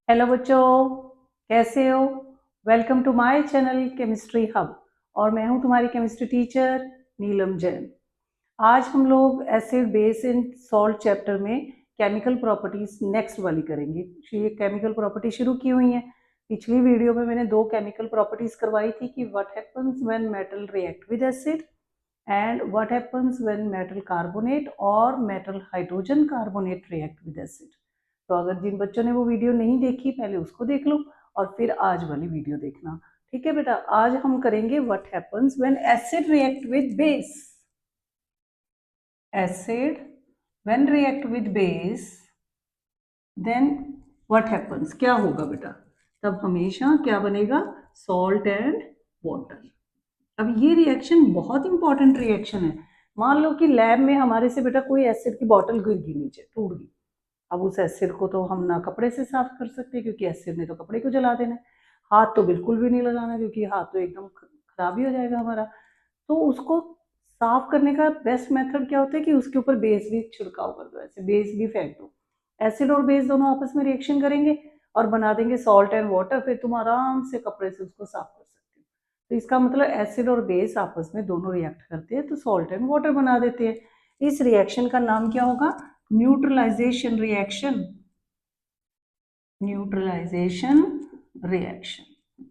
Hello बच्चों, कैसे हो। Welcome to my channel chemistry hub. और मैं हूं तुम्हारी केमिस्ट्री टीचर नीलम जैन। आज हम लोग acid base and salt chapter में केमिकल प्रॉपर्टीज नेक्स्ट वाली करेंगे। ये केमिकल प्रॉपर्टी शुरू की हुई है। पिछली वीडियो में मैंने दो केमिकल प्रॉपर्टीज करवाई थी कि what happens when metal react with acid and what happens when metal carbonate और metal hydrogen carbonate react with acid. तो अगर जिन बच्चों ने वो वीडियो नहीं देखी पहले उसको देख लो और फिर आज वाली वीडियो देखना। ठीक है बेटा, आज हम करेंगे what happens when acid react with base. Acid when react with base then what happens, क्या होगा बेटा। तब हमेशा क्या बनेगा, सॉल्ट एंड वाटर। अब ये रिएक्शन बहुत इंपॉर्टेंट रिएक्शन है। मान लो कि लैब में हमारे से बेटा कोई एसिड की बॉटल गिर गई नीचे, टूट गई। अब उस एसिड को तो हम ना कपड़े से साफ कर सकते क्योंकि एसिड ने तो कपड़े को जला देना है। हाथ तो बिल्कुल भी नहीं लगाना क्योंकि हाथ तो एकदम खराब ही हो जाएगा हमारा। तो उसको साफ करने का बेस्ट मेथड क्या होता है कि उसके ऊपर बेस भी छिड़काव कर दो, ऐसे बेस भी फेंक दो। एसिड और बेस दोनों आपस में रिएक्शन करेंगे और बना देंगे सॉल्ट एंड वाटर। फिर तुम आराम से कपड़े से उसको साफ कर सकते हो। तो इसका मतलब एसिड और बेस आपस में दोनों रिएक्ट करते हैं तो सॉल्ट एंड वाटर बना देते हैं। इस रिएक्शन का नाम क्या होगा, न्यूट्रलाइजेशन रिएक्शन। न्यूट्रलाइजेशन रिएक्शन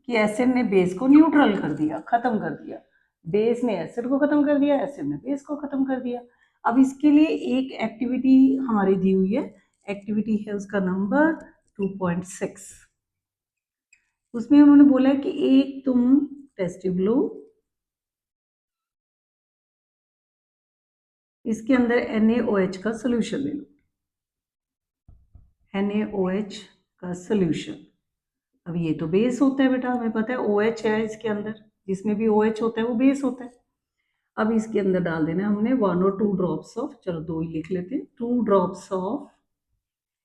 कि एसिड ने बेस को न्यूट्रल कर दिया, खत्म कर दिया। बेस ने एसिड को खत्म कर दिया, एसिड ने बेस को खत्म कर दिया। अब इसके लिए एक एक्टिविटी हमारी दी हुई है। एक्टिविटी है उसका नंबर 2.6। उसमें उन्होंने बोला है कि एक तुम टेस्ट ट्यूब लो, इसके अंदर NaOH का सोल्यूशन ले लो। NaOH का सोल्यूशन। अब ये तो बेस होता है बेटा, हमें पता है OH है इसके अंदर, जिसमें भी OH होता है वो बेस होता है। अब इसके अंदर डाल देना हमने 1 और 2 ड्रॉप्स ऑफ, चलो 2 ही लिख लेते हैं, 2 ड्रॉप्स ऑफ,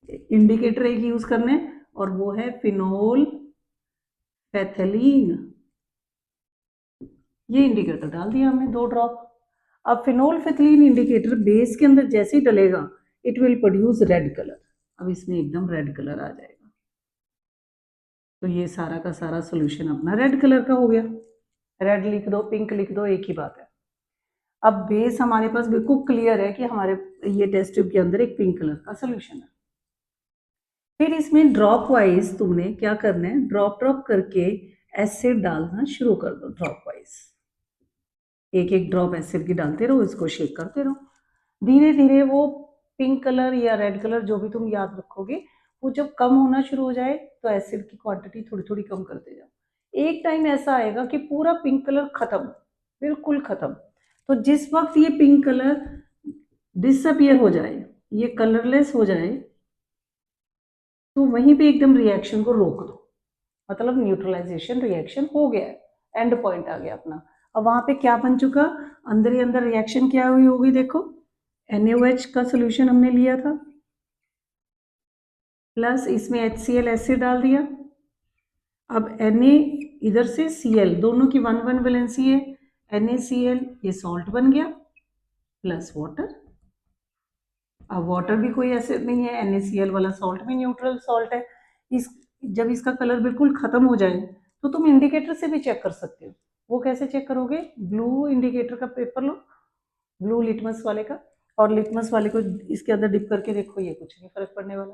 इंडिकेटर एक यूज करना है और वो है फिनोल पैथेलीन। ये इंडिकेटर डाल दिया हमने 2 ड्रॉप। अब फिनोल पैथेलीन इंडिकेटर बेस के अंदर जैसे ही डलेगा it will produce red colour. अब इसमें एकदम रेड कलर आ जाएगा। तो ये सारा का सारा सोल्यूशन अपना रेड कलर का हो गया। रेड लिख दो, पिंक लिख दो, एक ही बात है। अब बेस हमारे पास बिल्कुल क्लियर है कि हमारे ये टेस्ट ट्यूब के अंदर एक पिंक कलर का सोल्यूशन है। फिर इसमें ड्रॉप वाइज तुमने क्या करना है, ड्रॉप ड्रॉप करके एसिड डालना शुरू कर दो। ड्रॉप वाइज एक एक ड्रॉप एसिड की डालते रहो, इसको शेक करते रहो। धीरे धीरे वो पिंक कलर या रेड कलर जो भी तुम याद रखोगे वो जब कम होना शुरू हो जाए तो एसिड की क्वांटिटी थोड़ी थोड़ी कम करते जाओ। एक टाइम ऐसा आएगा कि पूरा पिंक कलर खत्म, बिल्कुल खत्म। तो जिस वक्त ये पिंक कलर डिसअपियर हो जाए, ये कलरलेस हो जाए, तो वहीं पे एकदम रिएक्शन को रोक दो। मतलब न्यूट्रलाइजेशन रिएक्शन हो गया है, एंड पॉइंट आ गया अपना। अब वहां पे क्या बन चुका, अंदर ही अंदर रिएक्शन क्या हुई होगी, देखो NaOH का सोल्यूशन हमने लिया था, प्लस इसमें HCl एसिड डाल दिया। अब Na इधर से Cl, दोनों की 1 1 वैलेंसी है, NaCl ये सॉल्ट बन गया, प्लस वाटर। अब वाटर भी कोई एसिड नहीं है, NaCl वाला सॉल्ट भी न्यूट्रल सॉल्ट है। इस जब इसका कलर बिल्कुल खत्म हो जाए तो तुम इंडिकेटर से भी चेक कर सकते हो। वो कैसे चेक करोगे, ब्लू इंडिकेटर का पेपर लो, ब्लू लिटमस वाले का, और लिटमस वाले को इसके अंदर डिप करके देखो, ये कुछ नहीं फर्क पड़ने वाला।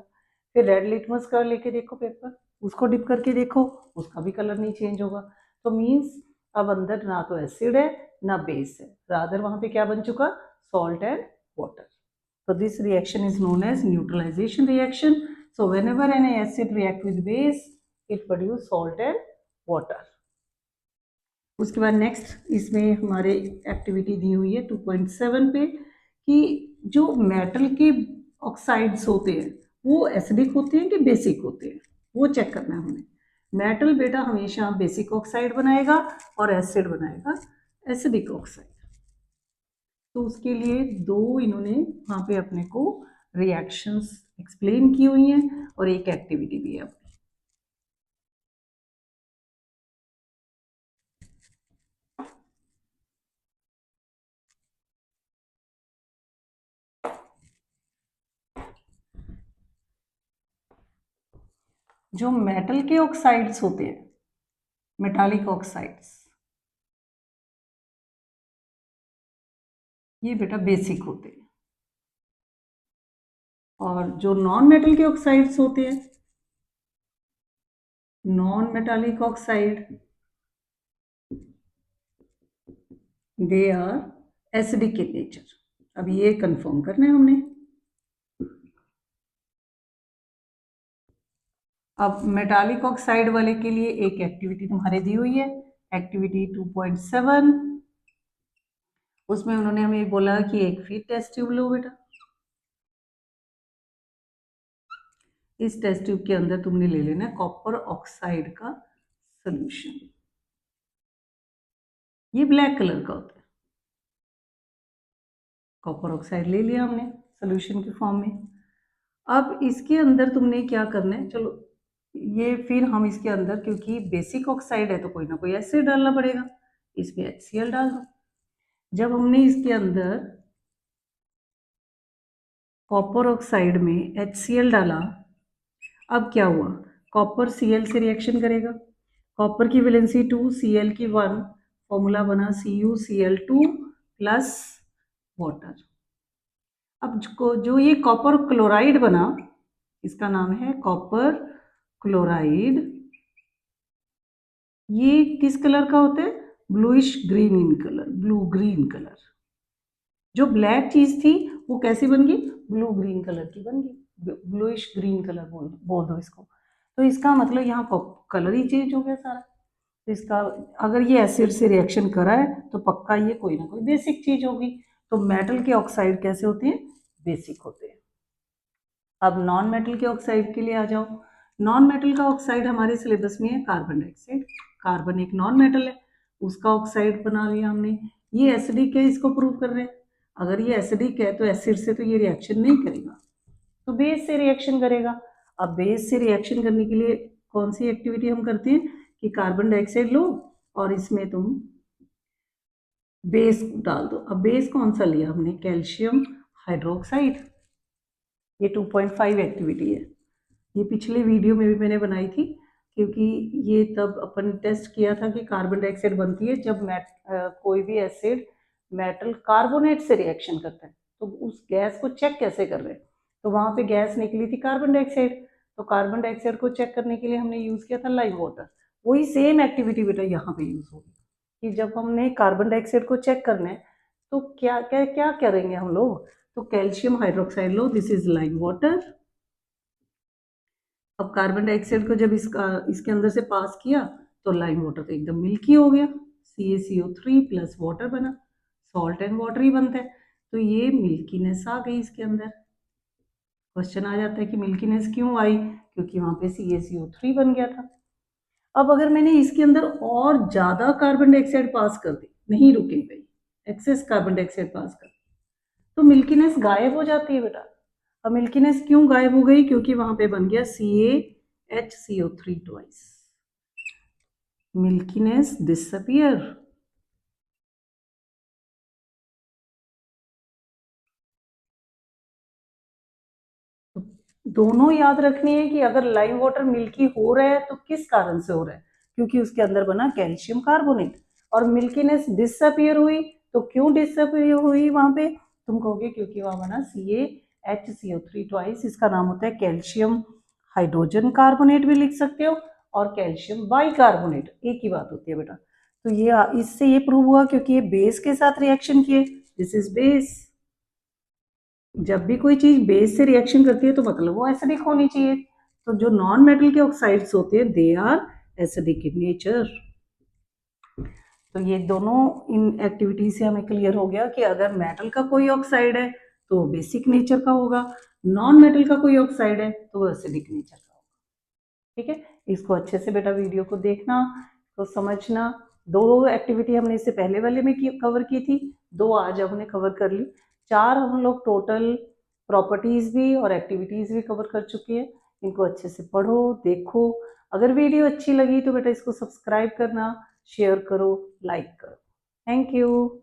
फिर रेड लिटमस का लेके देखो पेपर, उसको डिप करके देखो, उसका भी कलर नहीं चेंज होगा। तो मीन्स अब अंदर ना तो एसिड है ना बेस है, रादर वहां पे क्या बन चुका, salt and water. So this reaction is known as neutralization reaction. So whenever an acid react with base, it produce salt and water. उसके बाद नेक्स्ट इसमें हमारे एक्टिविटी दी हुई है 2.7 पे कि जो मेटल के ऑक्साइड्स होते हैं वो एसिडिक होते हैं कि बेसिक होते हैं, वो चेक करना है हमें। मेटल बेटा हमेशा बेसिक ऑक्साइड बनाएगा और एसिड बनाएगा एसिडिक ऑक्साइड। तो उसके लिए दो इन्होंने वहाँ पे अपने को रिएक्शंस एक्सप्लेन की हुई हैं और एक एक्टिविटी भी है। जो मेटल के ऑक्साइड्स होते हैं, मेटालिक ऑक्साइड्स, ये बेटा बेसिक होते हैं, और जो नॉन मेटल के ऑक्साइड्स होते हैं, non metallic oxide, they are acidic in nature. अब ये कंफर्म करना है हमने। अब मेटालिक ऑक्साइड वाले के लिए एक एक्टिविटी तुम्हारे दी हुई है, एक्टिविटी 2.7। उसमें उन्होंने हमें बोला कि एक फिर टेस्ट ट्यूब लो बेटा। इस टेस्ट ट्यूब के अंदर तुमने ले लेना कॉपर ऑक्साइड का सोल्यूशन। ये ब्लैक कलर का होता है। कॉपर ऑक्साइड ले लिया हमने सोल्यूशन के फॉर्म में। अब इसके अंदर तुमने क्या करना है, चलो ये फिर हम इसके अंदर, क्योंकि बेसिक ऑक्साइड है तो कोई ना कोई एसिड डालना पड़ेगा, इसमें HCl डाल दो। जब हमने इसके अंदर कॉपर ऑक्साइड में HCl डाला, अब क्या हुआ, कॉपर Cl से रिएक्शन करेगा, कॉपर की वैलेंसी 2, Cl की 1, फॉर्मूला बना CuCl2 प्लस वाटर। अब जो ये कॉपर क्लोराइड बना, इसका नाम है कॉपर क्लोराइड। ये किस कलर का होता है, bluish green in colour, blue green colour. जो ब्लैक चीज थी वो कैसी बन गई, ब्लू ग्रीन कलर की बन गई, ब्लूइश ग्रीन कलर बोल दो इसको। तो इसका मतलब यहाँ कलर ही चेंज हो गया सारा। तो इसका अगर ये एसिड से रिएक्शन करा है तो पक्का ये कोई ना कोई बेसिक चीज होगी। तो मेटल के ऑक्साइड कैसे होते हैं, बेसिक होते हैं। अब नॉन मेटल के ऑक्साइड के लिए आ जाओ। नॉन मेटल का ऑक्साइड हमारे सिलेबस में है कार्बन डाइऑक्साइड। कार्बन एक नॉन मेटल है, उसका ऑक्साइड बना लिया हमने। ये एसिडिक है, इसको प्रूव कर रहे हैं। अगर ये एसिडिक है तो एसिड से तो ये रिएक्शन नहीं करेगा, तो बेस से रिएक्शन करेगा। अब बेस से रिएक्शन करने के लिए कौन सी एक्टिविटी हम करते हैं कि कार्बन डाइऑक्साइड लो और इसमें तुम बेस डाल दो। अब बेस कौन सा लिया हमने, कैल्शियम हाइड्रोक्साइड। ये 2.5 एक्टिविटी है। ये पिछले वीडियो में भी मैंने बनाई थी, क्योंकि ये तब अपन टेस्ट किया था कि कार्बन डाइऑक्साइड बनती है जब कोई भी एसिड मेटल कार्बोनेट से रिएक्शन करता है। तो उस गैस को चेक कैसे कर रहे हैं, तो वहाँ पे गैस निकली थी कार्बन डाइऑक्साइड। तो कार्बन डाइऑक्साइड को चेक करने के लिए हमने यूज़ किया था लाइम वाटर। वही सेम एक्टिविटी बेटा यहाँ पे यूज़ होगी कि जब हमने कार्बन डाइऑक्साइड को चेक करना है तो क्या क्या क्या करेंगे हम लोग। तो calcium hydroxide low, this is lime water. अब कार्बन डाइऑक्साइड को जब इसके अंदर से पास किया तो लाइम वाटर तो एकदम मिल्की हो गया, CaCO3 प्लस वाटर बना, सॉल्ट एंड वाटर ही बनता है। तो ये मिल्कीनेस आ गई इसके अंदर। क्वेश्चन आ जाता है कि मिल्कीनेस क्यों आई, क्योंकि वहां पे CaCO3 बन गया था। अब अगर मैंने इसके अंदर और ज़्यादा कार्बन डाइऑक्साइड पास कर दी, नहीं रुके भाई, एक्सेस कार्बन डाइऑक्साइड पास कर, तो मिल्कीनेस गायब हो जाती है बेटा। अब मिल्कीनेस क्यों गायब हो गई, क्योंकि वहां पे बन गया CaHCO3 ट्वाइस, मिल्कीनेस डिसअपियर। दोनों याद रखनी है कि अगर लाइम वाटर मिल्की हो रहा है तो किस कारण से हो रहा है, क्योंकि उसके अंदर बना कैल्शियम कार्बोनेट। और मिल्कीनेस डिसअपियर हुई तो क्यों डिसअपियर हुई वहां पे, तुम कहोगे क्योंकि वहां बना CaHCO3 ट्वाइस। इसका नाम होता है कैल्शियम हाइड्रोजन कार्बोनेट भी लिख सकते हो, और कैल्शियम बाइकार्बोनेट, एक ही बात होती है बेटा। तो ये इससे ये प्रूव हुआ क्योंकि ये बेस के साथ रिएक्शन किए, दिस इज बेस। जब भी कोई चीज बेस से रिएक्शन करती है तो मतलब वो एसिडिक होनी चाहिए। तो जो नॉन मेटल के ऑक्साइड्स होते हैं they are acidic in nature. तो ये दोनों इन एक्टिविटी से हमें क्लियर हो गया कि अगर मेटल का कोई ऑक्साइड है तो बेसिक नेचर का होगा, नॉन मेटल का कोई ऑक्साइड है तो वो एसिडिक नेचर का होगा। ठीक है, इसको अच्छे से बेटा वीडियो को देखना, तो समझना। दो एक्टिविटी हमने इससे पहले वाले में कवर की थी, दो आज हमने कवर कर ली, चार हम लोग टोटल प्रॉपर्टीज भी और एक्टिविटीज भी कवर कर चुके हैं। इनको अच्छे से पढ़ो, देखो। अगर वीडियो अच्छी लगी तो बेटा इसको सब्सक्राइब करना, शेयर करो, लाइक करो। Thank you.